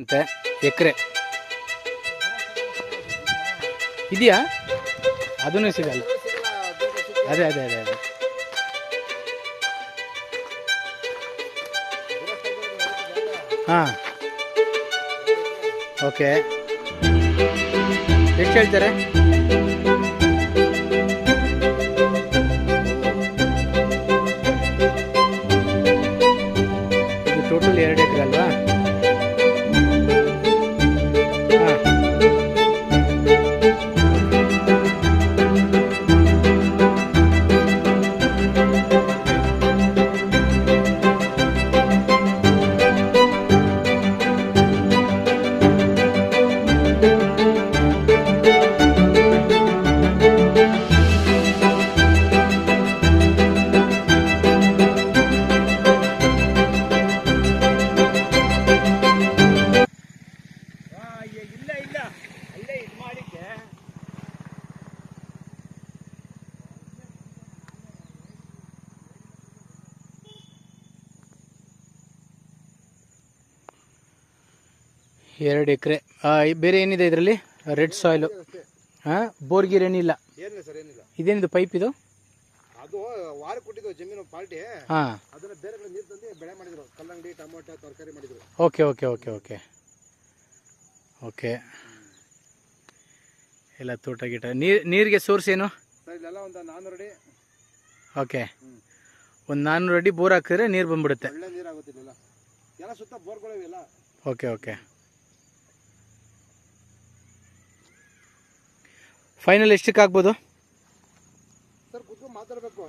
ಅಂತೆ ಎಕರೆ ಇದೆಯಾ? ಅದೂ ಸಿಗಲ್ಲ. ಅದೇ ಅದೇ ಅದೇ ಅದೇ ಹಾಂ ಓಕೆ. ಎಷ್ಟು ಹೇಳ್ತಾರೆ? ಇದು ಟೋಟಲ್ 2 ಎಕರೆ ಅಲ್ವಾ? ಎರಡು ಎಕರೆ. ಬೇರೆ ಏನಿದೆ ಇದರಲ್ಲಿ? Red soil. ಹಾಂ, ಬೋರ್ಗೀರ್ ಏನಿಲ್ಲ? ಏನಿಲ್ಲ ಸರ್, ಏನಿಲ್ಲ. ಇದೇನಿದು ಪೈಪ್ ಇದು? ಅದು ವಾರ ಕೊಟ್ಟಿದ್ದು ಜಮೀನು ಪಾರ್ಟಿ. ಹಾಂ, ಅದನ್ನ ಬೇರೆ ಕಡೆ ನೀರು ತಂದು ಬೆಳೆ ಮಾಡಿದ್ರು. ಕಲ್ಲಂಗಡಿ, ಟೊಮೊಟೊ, ತರಕಾರಿ ಮಾಡಿದ್ರು. Okay okay okay okay okay. ಎಲ್ಲ ತೋಟ ಗೀಟ. ನೀರಿಗೆ ಸೋರ್ಸ್ ಏನು ಸರ್? ಇಲ್ಲೆಲ್ಲ ಒಂದು 400 ಅಡಿ. ಓಕೆ, ಒಂದು 400 ಅಡಿ ಬೋರ್ ಹಾಕಿದ್ರೆ ನೀರು ಬಂದ್ಬಿಡುತ್ತೆ. ಒಳ್ಳೆ ನೀರು ಆಗುತ್ತಿಲ್ಲ. ಎಲ್ಲ ಸುತ್ತ ಬೋರ್ಗಳಿವೆಲ್ಲ. Okay okay. ಫೈನಲ್ ಎಷ್ಟಕ್ಕೆ ಆಗ್ಬೋದು ಸರ್? ಕೂತ್ಕೊಂಡು ಮಾತಾಡಬೇಕು.